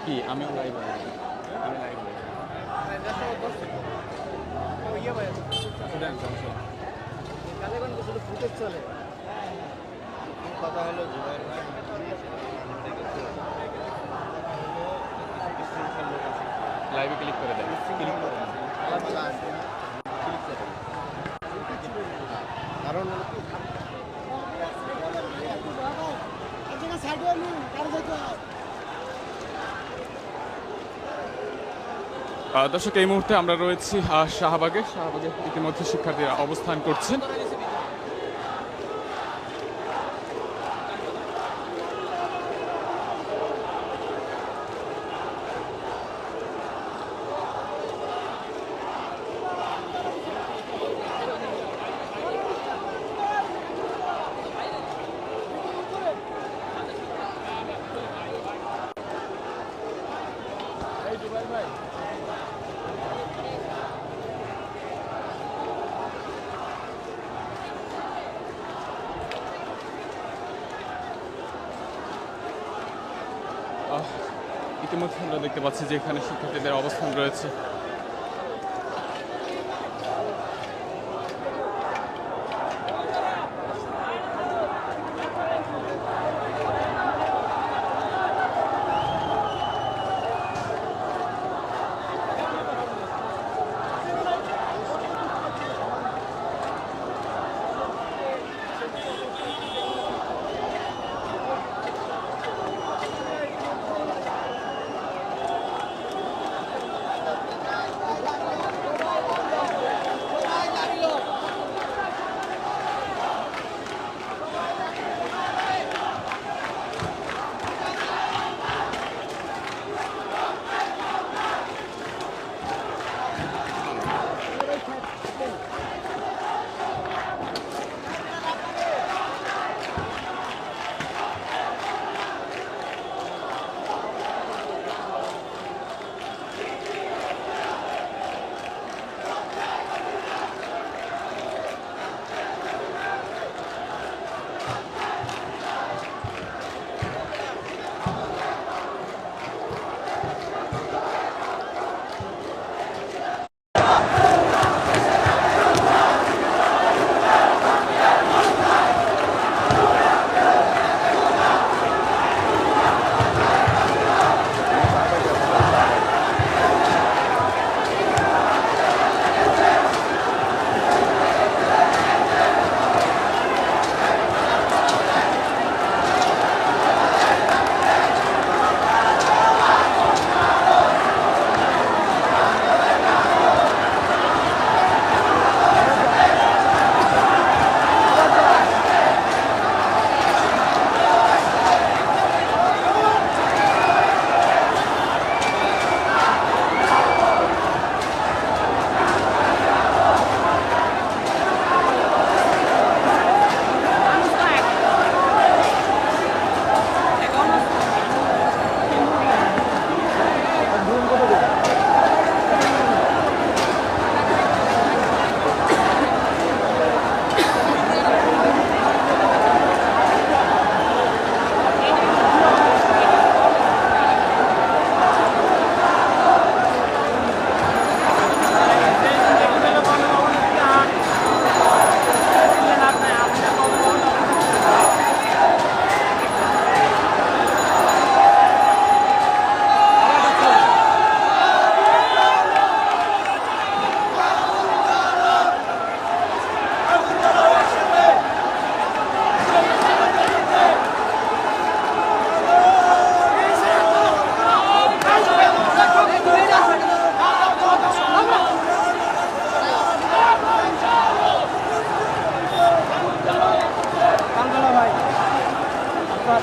কি আমিও লাইভ আমি লাইভ চলে কথা হলো লাইভে ক্লিক করে দেন ক্লিক করে দেন কারণ দর্শক এই মুহূর্তে আমরা রয়েছি শাহবাগে ইতিমধ্যে শিক্ষার্থীরা অবস্থান করছেন। ইতিমধ্যে আমরা দেখতে পাচ্ছি যে এখানে শিক্ষার্থীদের অবস্থান রয়েছে।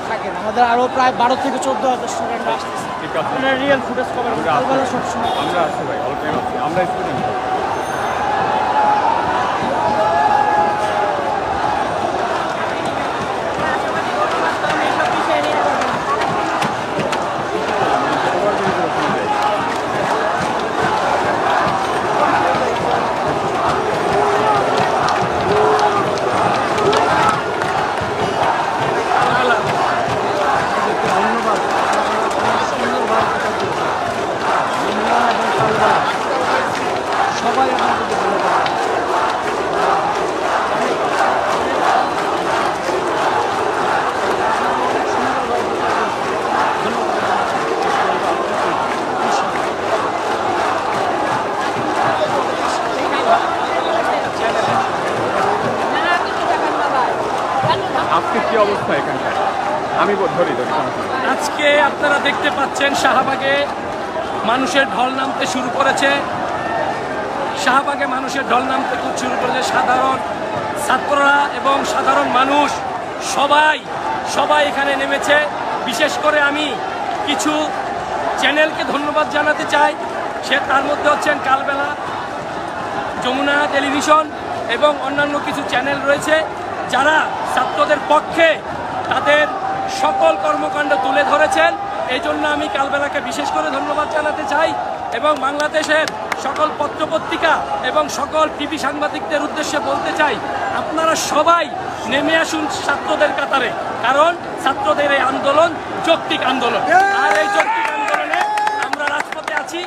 থাকেন আমাদের আরো প্রায় 12 থেকে 14,000 স্টুডেন্ট আসতেছে। ঠিক আছে, রিয়েল ফুটেজ কভার করব কালবেলা সবসময় আমরা আছি ভাই, অল টাইম আছি, আমরা স্টুডেন্ট। ধন্যবাদ। অবস্থা এখানকার? আমি ধরি আজকে আপনারা দেখতে পাচ্ছেন শাহবাগে মানুষের ঢল নামতে শুরু করেছে। শাহবাগে মানুষের ঢল নামতে শুরু করেছে। সাধারণ ছাত্ররা এবং সাধারণ মানুষ সবাই এখানে নেমেছে। বিশেষ করে আমি কিছু চ্যানেলকে ধন্যবাদ জানাতে চাই। তার মধ্যে হচ্ছেন কালবেলা, যমুনা টেলিভিশন এবং অন্যান্য কিছু চ্যানেল রয়েছে যারা ছাত্রদের পক্ষে তাদের সকল কর্মকাণ্ড তুলে ধরেছেন। এই জন্য আমি কালবেলাকে বিশেষ করে ধন্যবাদ জানাতে চাই এবং বাংলাদেশের সকল পত্রপত্রিকা এবং সকল টিভি সাংবাদিকদের উদ্দেশ্যে বলতে চাই, আপনারা সবাই নেমে আসুন ছাত্রদের কাতারে, কারণ ছাত্রদের এই আন্দোলন যৌক্তিক আন্দোলন। আর এই যৌক্তিক আন্দোলনে আমরা রাজপথে আছি,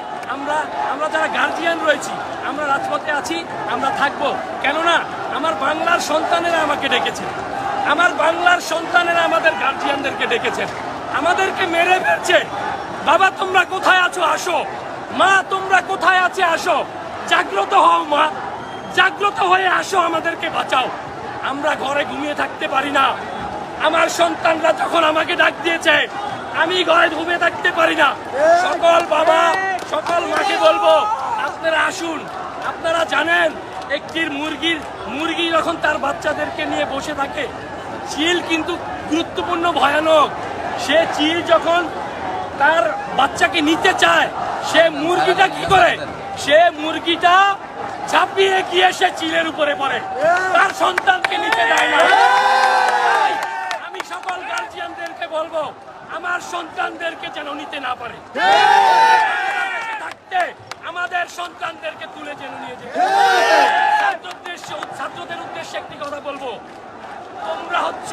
আমরা যারা গার্জিয়ান রয়েছি আমরা রাজপথে আছি, আমরা থাকবো। কেননা আমার বাংলার সন্তানেরা আমাকে ডেকেছে, আমার বাংলার সন্তানেরা আমাদের গার্জিয়ানদেরকে ডেকেছেন, আমাদেরকে মেরে ফেলছে। বাবা তোমরা কোথায় আছো আসো, মা তোমরা কোথায় আছে আসো, জাগ্রত হও মা, জাগ্রত হয়ে আসো, আমাদেরকে বাঁচাও। আমরা ঘরে ঘুমিয়ে থাকতে পারি না। আমার সন্তানরা যখন আমাকে ডাক দিয়েছে আমি ঘরে ঘুমিয়ে থাকতে পারি না। সকল বাবা সকল মাকে বলবো আপনারা আসুন। আপনারা জানেন একটি মুরগি যখন তার বাচ্চাদেরকে নিয়ে বসে থাকে, চিল কিন্তু গুরুত্বপূর্ণ ভয়ানক। সে চিল যখন তার বাচ্চাকে নিতে চায়, সে মুরগিটা কি করে, সে মুরগিটা ঝাঁপিয়ে গিয়ে সে চিলের উপরে পড়ে, তার সন্তানকে নিতে দেয় না। আমি সকল গার্জিয়ানদেরকে বলবো আমার সন্তানদেরকে যেন নিতে না পারে, থাকতে আমাদের সন্তানদেরকে তুলে যেন নিয়ে যায়। ছাত্রদের উদ্দেশ্যে একটি কথা বলবো, তোমরা হচ্ছ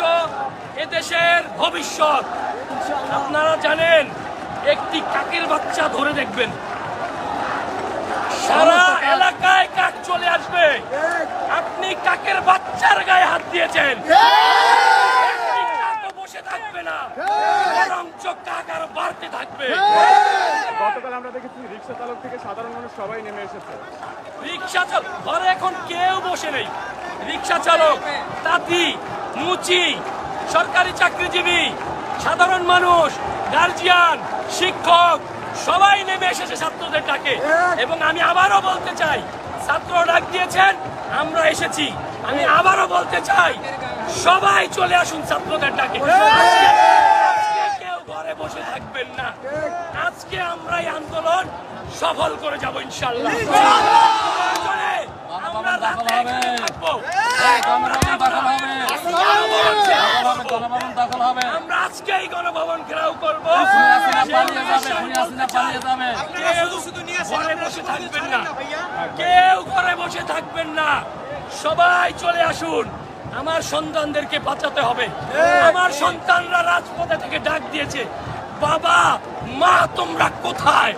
এদেশের ভবিষ্যৎ। আপনারা জানেন একটি কাকের বাচ্চা ধরে দেখবেন, সারা এলাকায় কাক চলে আসবে। আপনি কাকের বাচ্চার গায়ে হাত দিয়েছেন, একটি কাকও বসে থাকবে না, বরঞ্চ কাক আরো বাড়তে থাকবে। গতকাল আমরা দেখেছি রিক্সা চালক থেকে সাধারণ মানুষ সবাই নেমে এসেছে। রিক্সা চালক ঘরে এখন কেউ বসে নেই। রিক্সা চালক, তাঁতি, মুচি, সরকারি চাকরিজীবী, সাধারণ মানুষ, গার্জিয়ান, শিক্ষক সবাই নেমে এসেছে ছাত্রদের ডাকে। এবং আমি আবারও বলতে চাই, ছাত্র ডাক দিয়েছেন, আমরা এসেছি। আমি আবারও বলতে চাই সবাই চলে আসুন ছাত্রদের ডাকে। আজকে কেউ ঘরে বসে থাকবেন না। আজকে আমরা এই আন্দোলন সফল করে যাব ইনশাআল্লাহ। আমরা রাতে এখানে থাকবো। আমরা আজকে এই গণভবন ঘেরাও করবো। ঘরে বসে থাকবেন না, কেউ ঘরে বসে থাকবেন না, সবাই চলে আসুন। আমার সন্তানদেরকে বাঁচাতে হবে। আমার সন্তানরা রাজপথে থেকে ডাক দিয়েছে, বাবা মা তোমরা কোথায়,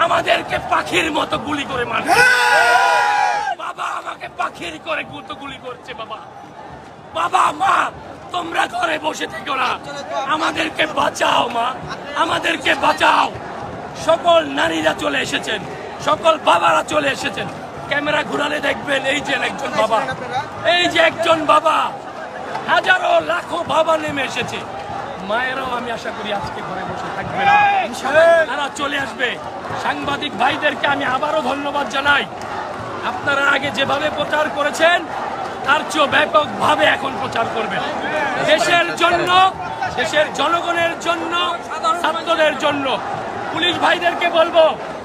আমাদেরকে পাখির মতো গুলি করে মারছে। বাবা আমাকে পাখির করে গুলি করছে। বাবা বাবা মা তোমরা ঘরে বসে থেকো না, আমাদেরকে বাঁচাও মা, আমাদেরকে বাঁচাও। সকল নারীরা চলে এসেছেন, সকল বাবারা চলে এসেছেন। ক্যামেরা ঘুরালে দেখবেন এই যে একজন বাবা, এই যে একজন বাবা, হাজারো লাখো বাবা নেমে এসেছে। মায়েরাও আমি আশা করি আজকে ঘরে বসে থাকবে না, তারা চলে আসবে। সাংবাদিক ভাইদেরকে আমি আবারও ধন্যবাদ জানাই। আপনারা আগে যেভাবে প্রচার করেছেন তার চেয়েও ব্যাপকভাবে এখন প্রচার করবেন, দেশের জন্য, দেশের জনগণের জন্য, ছাত্রদের জন্য। পুলিশ ভাইদেরকে বলবো,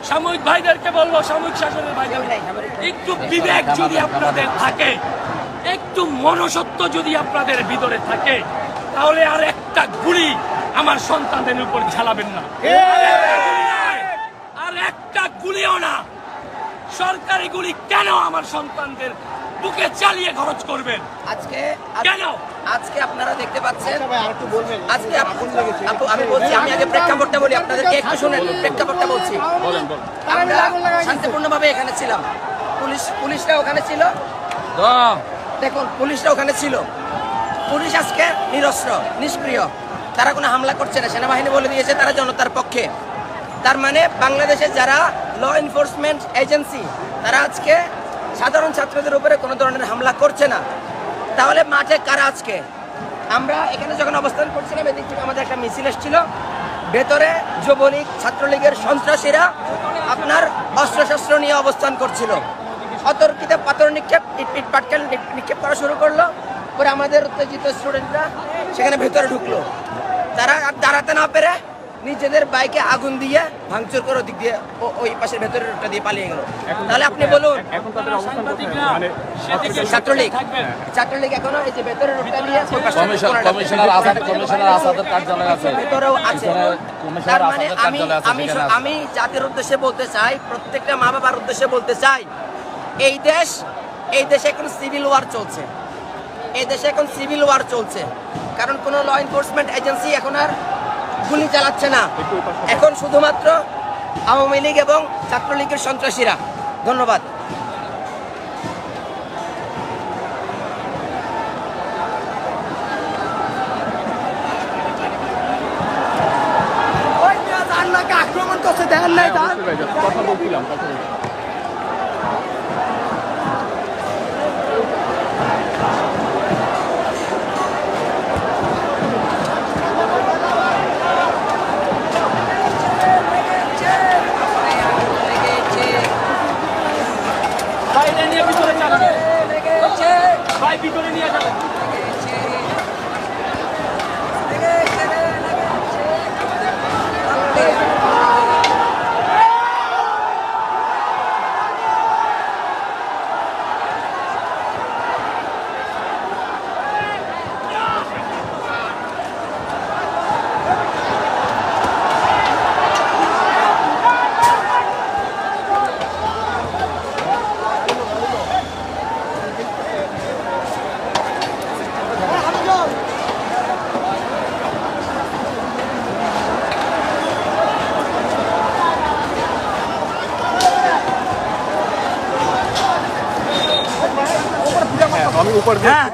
সাময়িক ভাইদেরকে বলবো, সাময়িক শাসনের ভাইদেরকে, একটু বিবেক যদি আপনাদের থাকে, একটু মনুষ্যত্ব যদি আপনাদের ভিতরে থাকে, তাহলে আর একটা গুলি আমার সন্তানদের উপর ঝালাবেন না। আর একটা গুলিও না, সরকারি গুলি কেন আমার সন্তানদের বুকে চালিয়ে খরচ করবেন? আজকে কেন? আজকে আপনারা দেখতে পাচ্ছেন, আজকে আমি বলছি, আমি আগে প্রেক্ষাপটটা বলি আপনাদেরকে, একটু শুনেন, প্রেক্ষাপটটা বলছি। আমরা শান্তিপূর্ণভাবে এখানে ছিলাম, পুলিশরা ওখানে ছিল, দেখুন পুলিশরা ওখানে ছিল। পুলিশ আজকে নিরস্ত্র, নিষ্ক্রিয়, তারা কোনো হামলা করছে না। সেনাবাহিনী বলে দিয়েছে তারা জনতার পক্ষে। তার মানে বাংলাদেশের যারা ল এনফোর্সমেন্ট এজেন্সি, তারা আজকে সাধারণ ছাত্রদের উপরে কোনো ধরনের হামলা করছে না। তাহলে মাঠে কারা আজকে? আমরা এখানে যখন অবস্থান করছিলাম এদিক থেকে আমাদের একটা মিছিল এসেছিল, ভেতরে যুবলীগ ছাত্রলীগের সন্ত্রাসীরা আপনার অস্ত্রশস্ত্র নিয়ে অবস্থান করছিল। অতর্কিতে পাথর নিক্ষেপ, ইট পাটকেল নিক্ষেপ করা শুরু করলো। পরে আমাদের উত্তেজিত স্টুডেন্টরা সেখানে ভেতরে ঢুকলো। তারা আর দাঁড়াতে না পেরে নিজেদের বাইকে আগুন দিয়ে ভাঙচুর করে ওদিক দিয়ে ওই পাশের ভেতরের রোডটা দিয়ে পালিয়ে গেল। তাহলে আপনি বলুন, এখন তাদের অবস্থান কোথায়? মানে ছাত্রলীগ এখনো এই যে ভেতরের রোডটা দিয়ে কমিশনার আসাদের কার্যালয় আছে, ভেতরেও আছে। কমিশনার তার মানে আসাদের কার্যালয় আছে, সেখানে আছে। আমি জাতির উদ্দেশ্যে বলতে চাই, প্রত্যেকটা মা বাবার উদ্দেশ্যে বলতে চাই, এই দেশে এখন সিভিল ওয়ার চলছে। এই দেশে এখন সিভিল ওয়ার চলছে, কারণ কোনো ল এনফোর্সমেন্ট এজেন্সি এখন আর গুলি চালাচ্ছে না। এখন শুধুমাত্র আওয়ামী লীগ এবং ছাত্রলীগের সন্ত্রাসীরা। ধন্যবাদ। আক্রমণ করছে, দেখেন নাই? কথা বলছিলাম। বাইরে নিয়ে ভিতরে চালান, ভাই ভিতরে নিয়ে যাবেন। আমি উপর দিয়ে হ্যাঁ।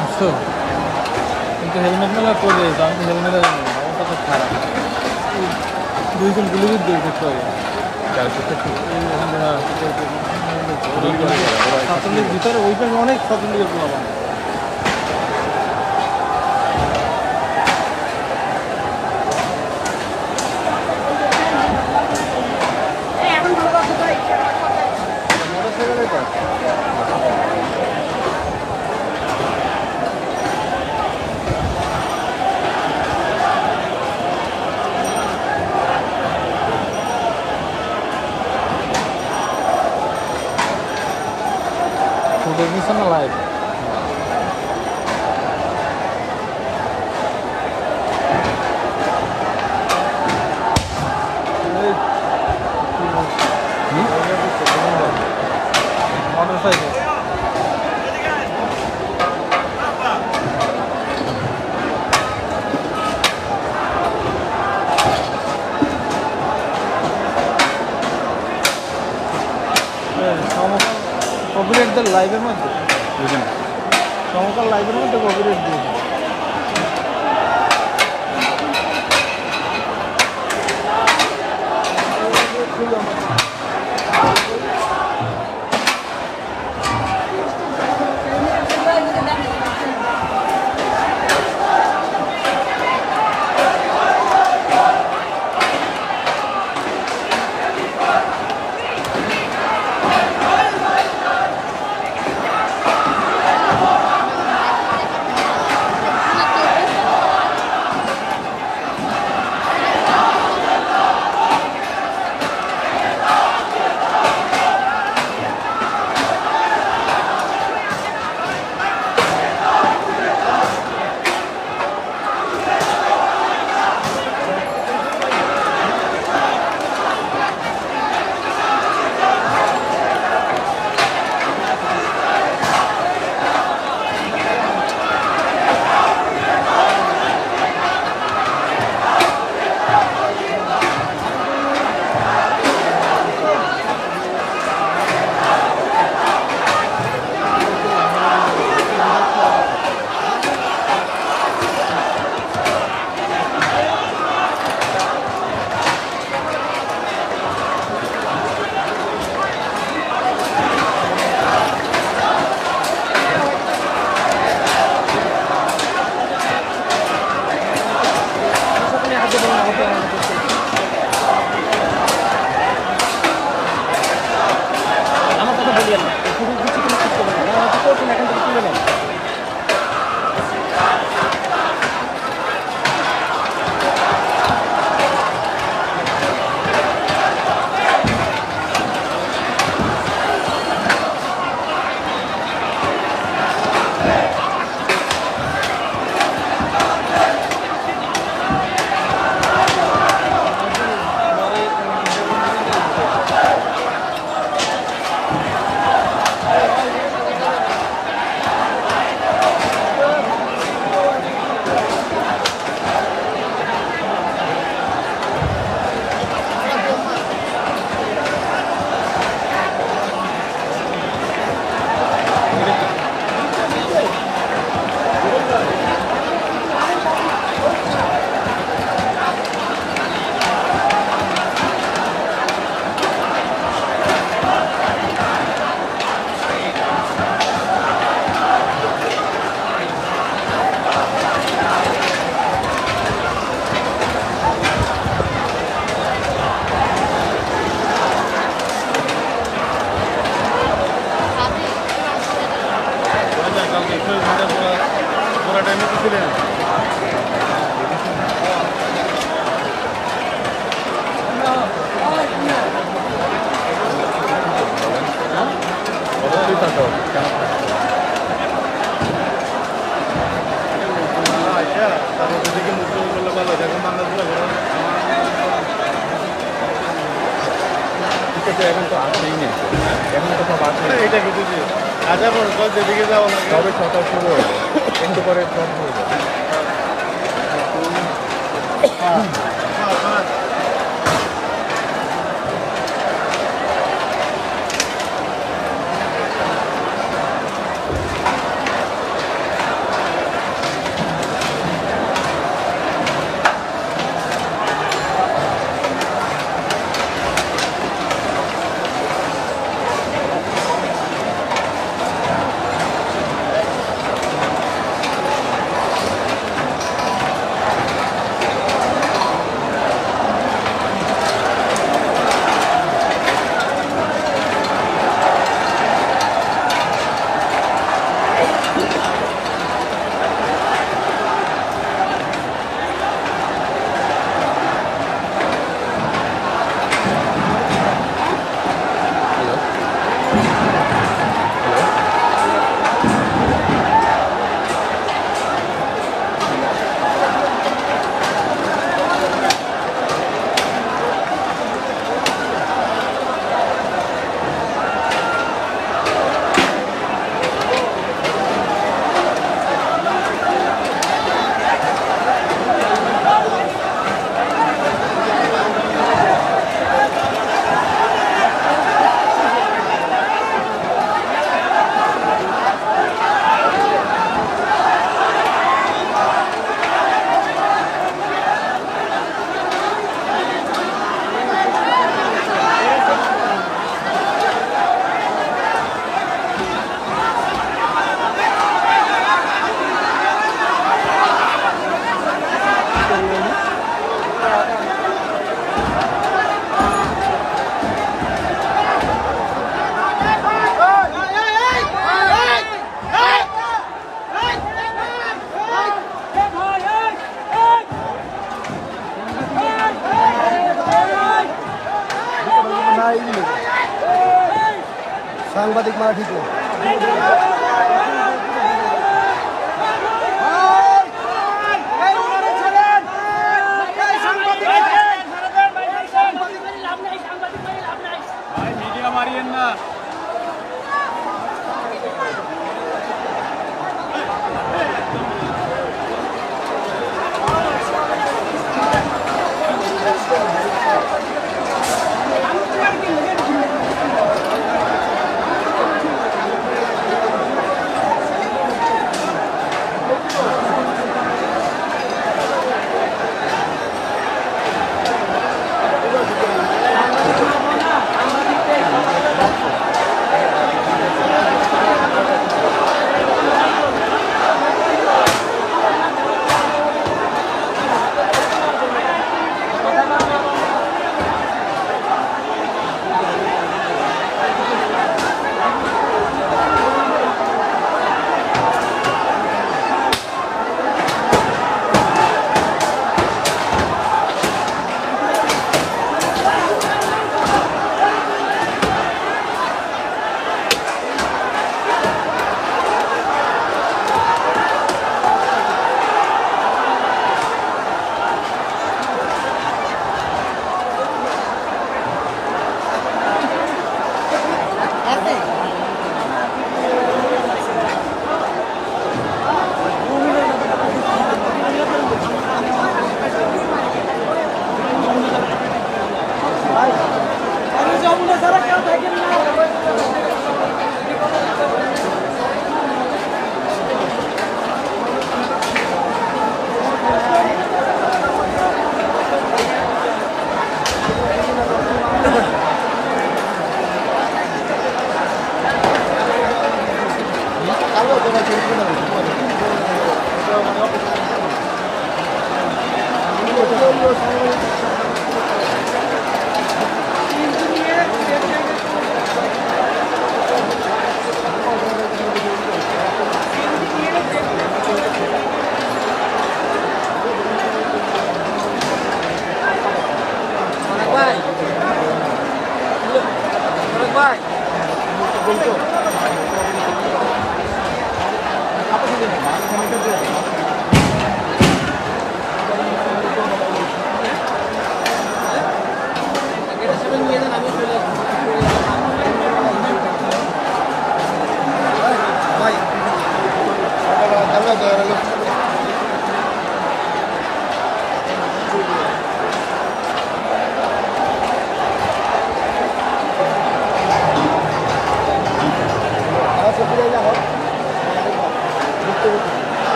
আসছো কিন্তু হেলমেট মেলা করে আমি তো হেলমেট অবস্থা খুব খারাপ। দুইজন গুলিবিদ্ধ করতে হবে। ছাত্রলীগের ভিতরে ওই পাশে অনেক ছাত্রলীগের পোলাপান। না লাইভ মোটরসাইকেল কপিরাইটদের লাইভের মধ্যে সমকাল লাইভের মধ্যে কপিরাইট দিয়েছে। এখন তো আসেই নেই, এখন তো সব আসে এটা কিছু আচ্ছা যেদিকে যাবো না তবে সকাল শুরু হবে, একটু পরে সব হয়ে যাবে। সাংবাদিক মারা ঠিক মিডিয়া মারিয়েন না।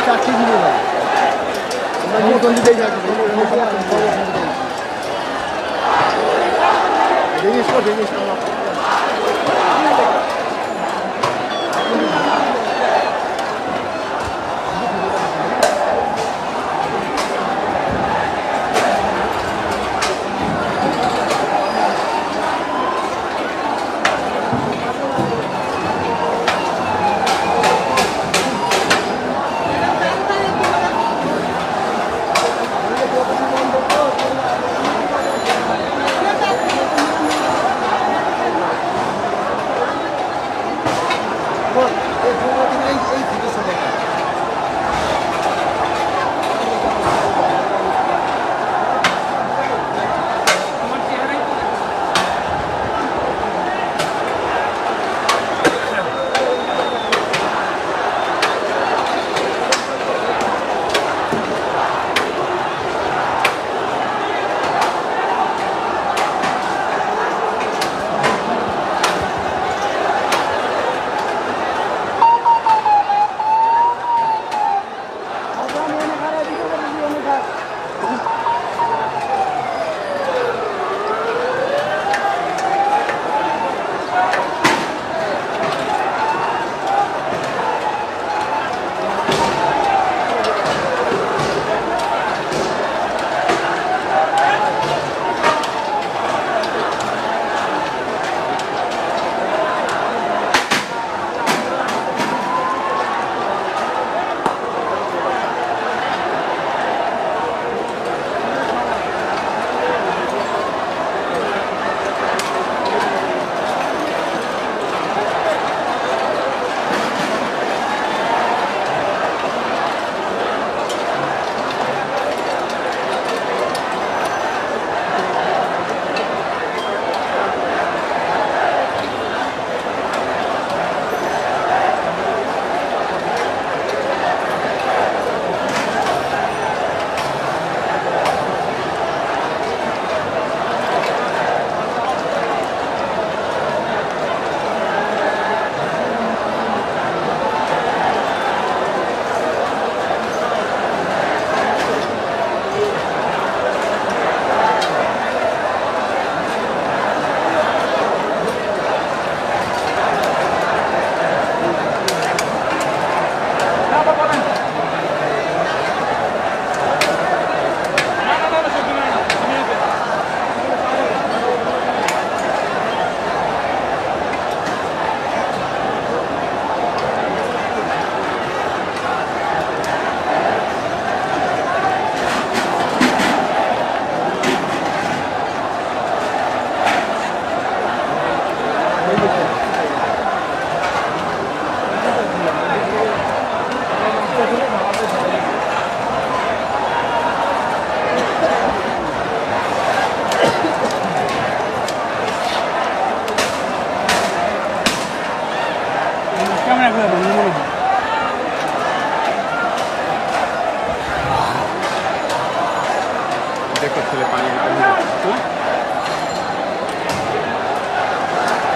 চারটি দিনে যায় আমরা দিতেই যাচ্ছি জিনিস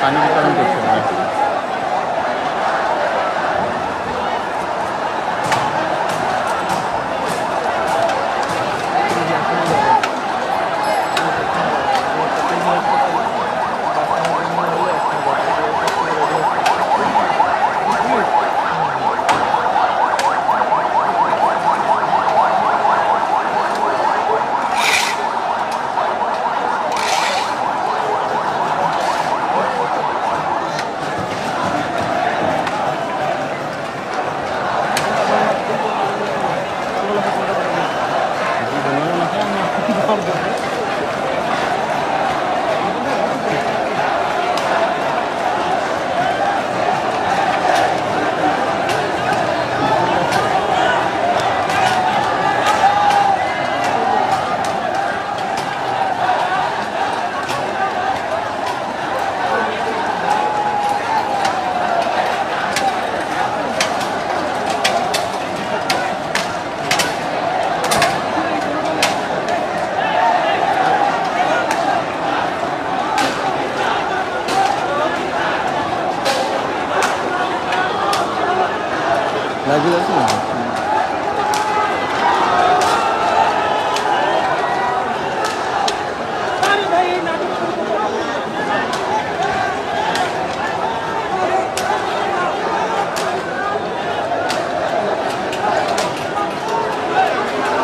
পানি বিতরণ করছে মনে হয়।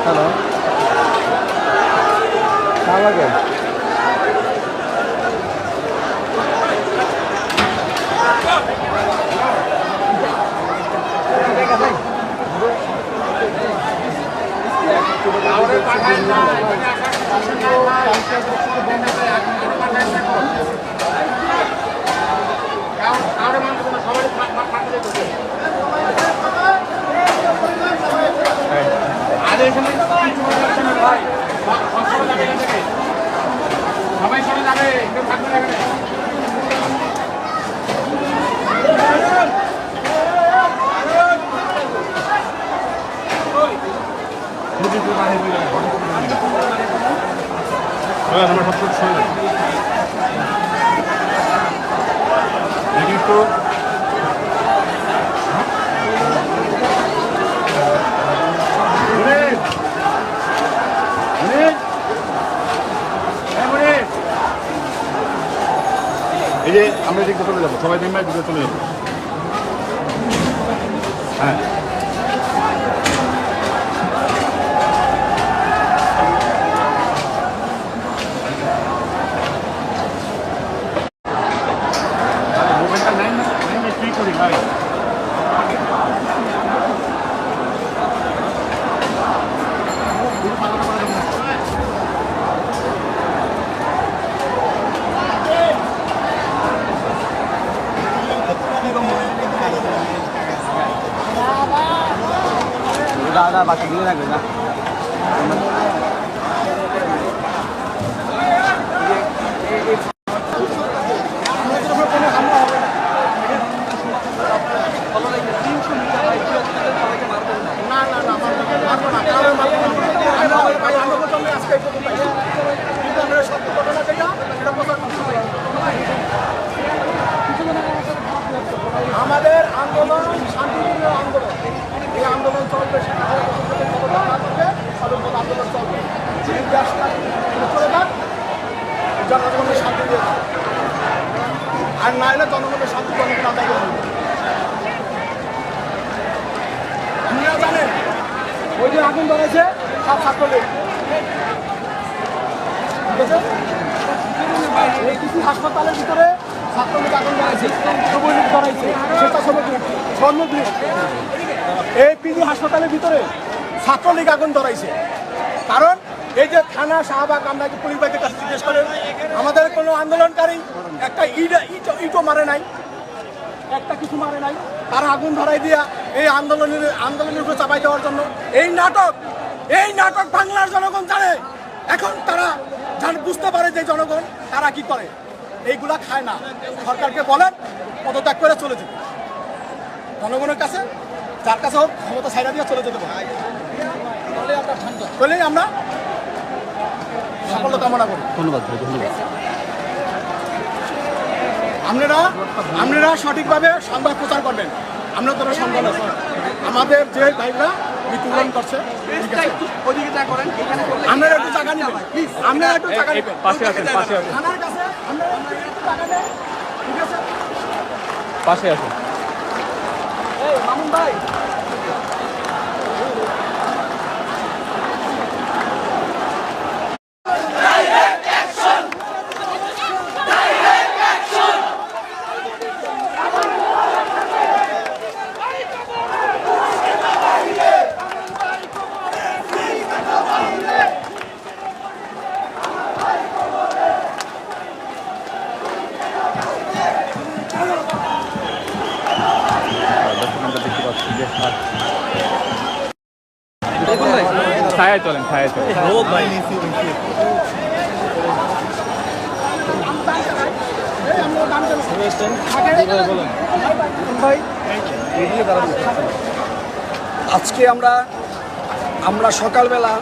হ্যালো, শাহবাগে এই যে আমরা এদিকে চলে যাবো, সবাই মেম্বার দিকে চলে যাবো। হ্যাঁ, মোবাইলটা নেন না, কি করি ভাই? দাদা বাকি দিলে রাখবে না। আমাদের আন্দোলন শান্তিপূর্ণ আন্দোলন, এই আন্দোলন চলবে, আন্দোলন চলবে, করে দেন, জনগণের শান্তি দিয়ে দেন। আর না হলে জনগণের শান্তি জনগণ আদায় করে দেবে। আপনারা জানেন ওই যে আগুন ধরেছে সব ছাত্রলীগ, ঠিক আছে? এই কিছু হাসপাতালের ভিতরে ছাত্রলীগ আগুন ধরাইছে, যুবলীগ ধরাইছে, স্বেচ্ছাসেবক শ্রমিক। এই পিজি হাসপাতালের ভিতরে ছাত্রলীগ আগুন ধরাইছে। কারণ এই যে থানা শাহবাগ, আমরা কি পুলিশ বাহিনীর কাছে জিজ্ঞেস করে, আমাদের কোনো আন্দোলনকারী একটা ইটও মারে নাই, একটা কিছু মারে নাই, তারা আগুন ধরাই দিয়া এই আন্দোলনের উপরে চাপাই দেওয়ার জন্য এই নাটক বাংলার জনগণ জানে। এখন তারা বুঝতে পারে যে জনগণ তারা কি করে, এইগুলা খায় না। সরকারকে বলেন পদত্যাগ করে চলে যেতে, জনগণের কাছে যার কাছে হোক ক্ষমতা ছাইড়া দিয়ে চলে যেতে পারে, বলেই আমরা সাফল্য কামনা করি। ধন্যবাদ ভাই, ধন্যবাদ। আপনারা সঠিকভাবে সংবাদ প্রচার করবেন। আমরা তোরা সংবাদ আছে আমাদের যে ভাইরা মৃত্যুবরণ করছে, ঠিক আছে? আপনারা একটু জায়গা নেবেন, প্লিজ। আপনারা একটু জায়গা নেবেন, পাশে আছেন, পাশে আছেন, থানার কাছে আপনারা একটু জায়গা নেন, ঠিক আছে? পাশে আছেন। এই মামুন ভাই, ছায়ায় চলেন, ছায়ায় চলেন। আজকে আমরা সকালবেলা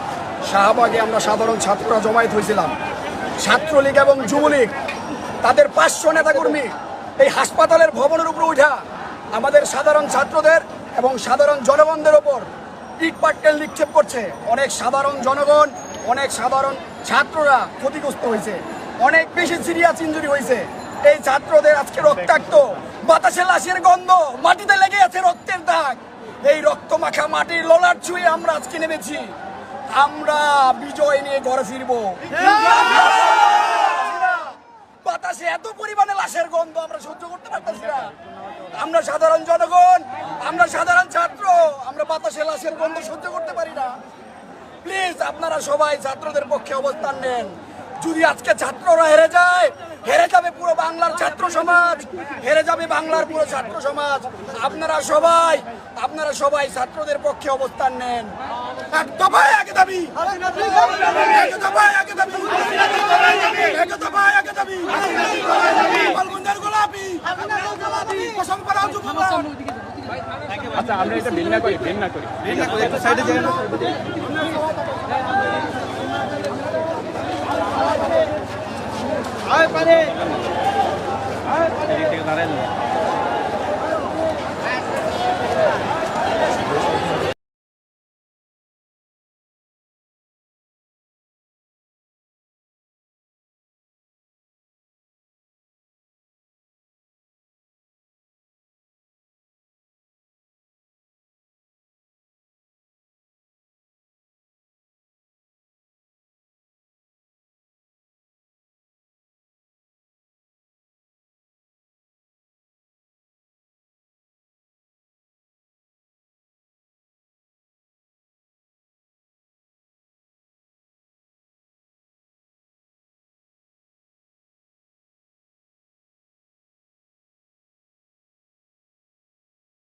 শাহবাগে আমরা সাধারণ ছাত্ররা জমায়েত হয়েছিলাম। ছাত্রলীগ এবং যুবলীগ তাদের 500 নেতাকর্মী এই হাসপাতালের ভবনের উপরে উঠা আমাদের সাধারণ ছাত্রদের এবং সাধারণ জনগণদের ওপর ইট পাটকেল নিক্ষেপ করছে। অনেক সাধারণ জনগণ, অনেক সাধারণ ছাত্ররা ক্ষতিগ্রস্ত হয়েছে, অনেক বেশি সিরিয়াস ইনজুরি হয়েছে। এই ছাত্রদের আজকে রক্তাক্ত, বাতাসে লাশের গন্ধ, মাটিতে লেগে আছে রক্তের দাগ। এই রক্ত মাখা মাটির ললাট ছুঁয়ে আমরা আজকে নেমেছি। আমরা বিজয় নিয়ে ঘরে ফিরবো। বাতাসে এত পরিমাণে লাশের গন্ধ আমরা সহ্য করতে পারতেছি না। আমরা সাধারণ জনগণ, আমরা সাধারণ ছাত্র, আমরা বাতাসে লাশের গন্ধ সহ্য করতে পারি না। প্লিজ আপনারা সবাই ছাত্রদের পক্ষে অবস্থান নেন। যদি আজকে ছাত্ররা হেরে যায়, হেরে যাবে পুরো বাংলার ছাত্র সমাজ, হেরে যাবে বাংলার পুরো ছাত্র সমাজ। আপনারা সবাই ছাত্রদের পক্ষে অবস্থান নেন। এক দফায় আগে দাবি, এক দফায় আগে দাবি, এক দফায় আগে দাবি। ফাল্গুনের গোলাপি, বসন্তপাড়া যুবদল। আচ্ছা, আমরা এটা ভিন্ন করি, ভিন্ন করি। পারে